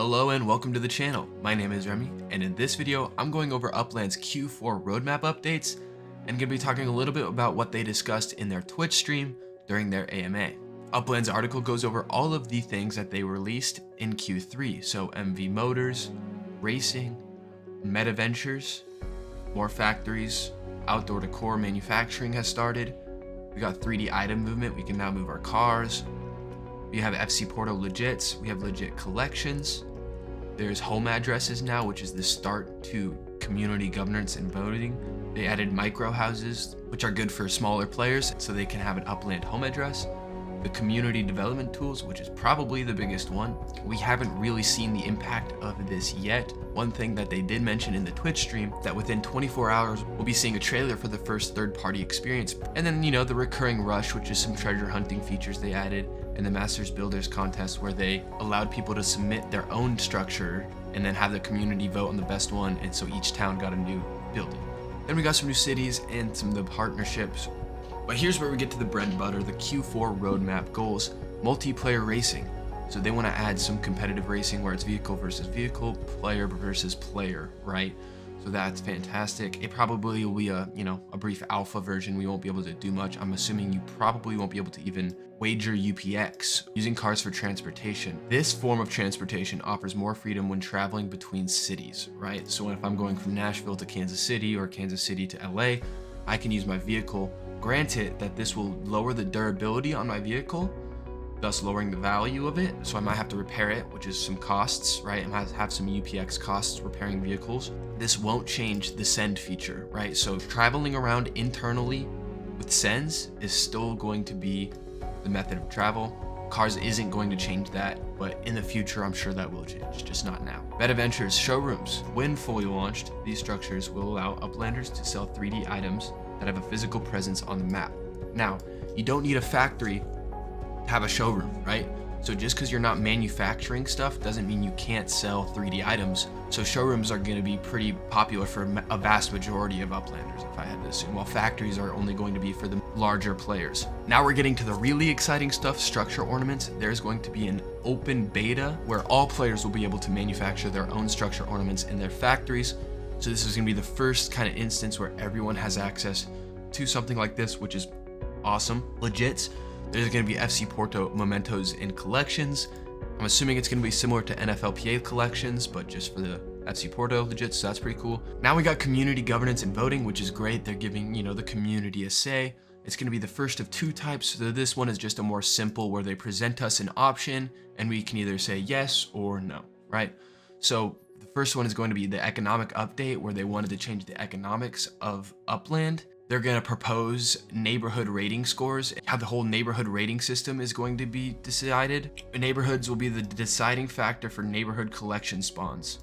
Hello and welcome to the channel. My name is Remy, and in this video, I'm going over Upland's Q4 roadmap updates and gonna be talking a little bit about what they discussed in their Twitch stream during their AMA. Upland's article goes over all of the things that they released in Q3, so MV Motors, racing, Metaverse, more factories, outdoor decor manufacturing has started. We got 3D item movement, we can now move our cars. We have FC Porto Legits, we have legit collections. There's home addresses now, which is the start to community governance and voting. They added micro houses, which are good for smaller players, so they can have an Upland home address. The community development tools, which is probably the biggest one. We haven't really seen the impact of this yet. One thing that they did mention in the Twitch stream, that within 24 hours, we'll be seeing a trailer for the first third-party experience. And then, the recurring rush, which is some treasure hunting features they added, and the Masters Builders contest where they allowed people to submit their own structure and then have the community vote on the best one, and so each town got a new building. Then we got some new cities and some of the partnerships. But here's where we get to the bread and butter, the Q4 roadmap goals, multiplayer racing. So they want to add some competitive racing where it's vehicle versus vehicle, player versus player, right? So that's fantastic. It probably will be a brief alpha version. We won't be able to do much. I'm assuming you probably won't be able to even wager UPX using cars for transportation. This form of transportation offers more freedom when traveling between cities, right? So if I'm going from Nashville to Kansas City or Kansas City to LA, I can use my vehicle. Granted that this will lower the durability on my vehicle, thus lowering the value of it, so I might have to repair it, which is some costs, right? I might have some UPX costs repairing vehicles. This won't change the send feature, right? So traveling around internally with sends is still going to be the method of travel. Cars isn't going to change that, but in the future, I'm sure that will change, just not now. Metaverse showrooms. When fully launched, these structures will allow Uplanders to sell 3D items that have a physical presence on the map. Now, you don't need a factory to have a showroom, right? So just because you're not manufacturing stuff doesn't mean you can't sell 3D items. So showrooms are going to be pretty popular for a vast majority of Uplanders, if I had to assume, while factories are only going to be for the larger players. Now we're getting to the really exciting stuff, structure ornaments. There's going to be an open beta where all players will be able to manufacture their own structure ornaments in their factories. So this is going to be the first kind of instance where everyone has access to something like this, which is awesome. Legits. There's going to be FC Porto mementos and collections. I'm assuming it's going to be similar to NFLPA collections, but just for the FC Porto legit, so that's pretty cool. Now we got community governance and voting, which is great. They're giving, the community a say. It's going to be the first of two types. So this one is just a more simple where they present us an option and we can either say yes or no, right? So the first one is going to be the economic update where they wanted to change the economics of Upland. They're going to propose neighborhood rating scores, how the whole neighborhood rating system is going to be decided. Neighborhoods will be the deciding factor for neighborhood collection spawns.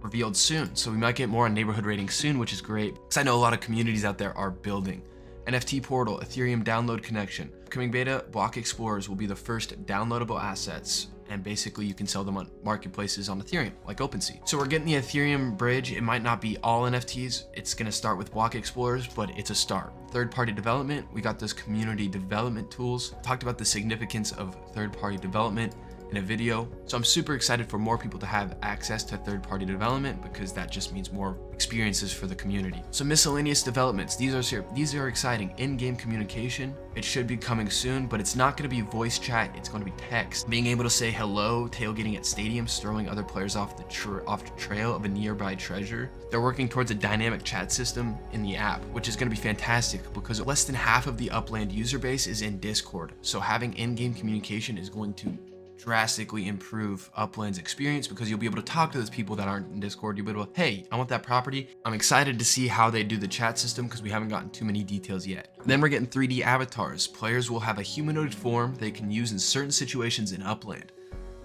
Revealed soon, so we might get more on neighborhood rating soon, which is great, because I know a lot of communities out there are building. NFT portal, Ethereum download connection. Coming beta, block explorers will be the first downloadable assets, and basically you can sell them on marketplaces on Ethereum, like OpenSea. So we're getting the Ethereum bridge. It might not be all NFTs. It's gonna start with block explorers, but it's a start. Third-party development, we got those community development tools. Talked about the significance of third-party development in a video. So I'm super excited for more people to have access to third-party development because that just means more experiences for the community. So miscellaneous developments, these are exciting. In-game communication, it should be coming soon, but it's not going to be voice chat, it's going to be text. Being able to say hello, tailgating at stadiums, throwing other players off the trail of a nearby treasure. They're working towards a dynamic chat system in the app, which is going to be fantastic because less than half of the Upland user base is in Discord. So having in-game communication is going to drastically improve Upland's experience because you'll be able to talk to those people that aren't in Discord. You'll be able to, hey, I want that property. I'm excited to see how they do the chat system because we haven't gotten too many details yet. Then we're getting 3D avatars. Players will have a humanoid form they can use in certain situations in Upland.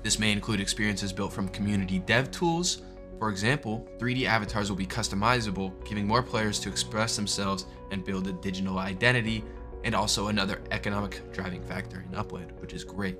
This may include experiences built from community dev tools. For example, 3D avatars will be customizable, giving more players to express themselves and build a digital identity, and also another economic driving factor in Upland, which is great.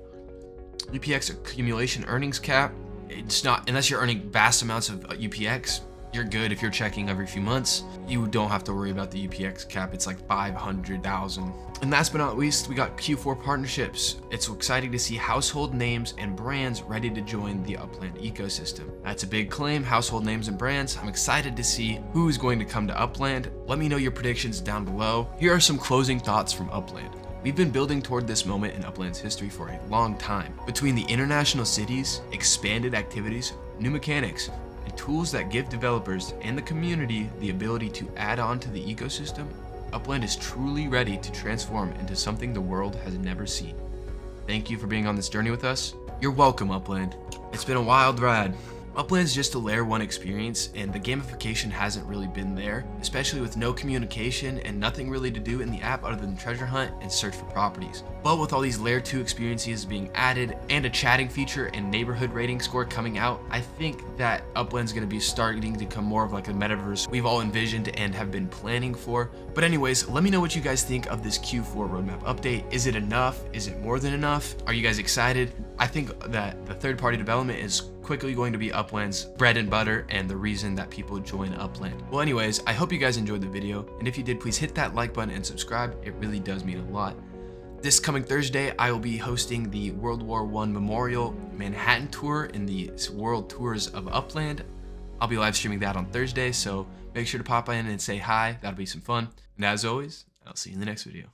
UPX accumulation earnings cap. It's not, unless you're earning vast amounts of UPX, you're good if you're checking every few months. You don't have to worry about the UPX cap. It's like 500,000. And last but not least, we got Q4 partnerships. It's exciting to see household names and brands ready to join the Upland ecosystem. That's a big claim, household names and brands. I'm excited to see who is going to come to Upland. Let me know your predictions down below. Here are some closing thoughts from Upland. We've been building toward this moment in Upland's history for a long time. Between the international cities, expanded activities, new mechanics, and tools that give developers and the community the ability to add on to the ecosystem, Upland is truly ready to transform into something the world has never seen. Thank you for being on this journey with us. You're welcome, Upland. It's been a wild ride. Upland's just a layer 1 experience, and the gamification hasn't really been there, especially with no communication and nothing really to do in the app other than treasure hunt and search for properties. But with all these layer 2 experiences being added and a chatting feature and neighborhood rating score coming out, I think that Upland's going to be starting to become more of like a metaverse we've all envisioned and have been planning for. But anyways, let me know what you guys think of this Q4 roadmap update. Is it enough? Is it more than enough? Are you guys excited? I think that the third-party development is quickly going to be Upland's bread and butter and the reason that people join Upland. Well, anyways, I hope you guys enjoyed the video, and if you did, please hit that like button and subscribe. It really does mean a lot. This coming Thursday, I will be hosting the World War I Memorial Manhattan Tour in the World Tours of Upland. I'll be live streaming that on Thursday, so make sure to pop in and say hi. That'll be some fun. And as always, I'll see you in the next video.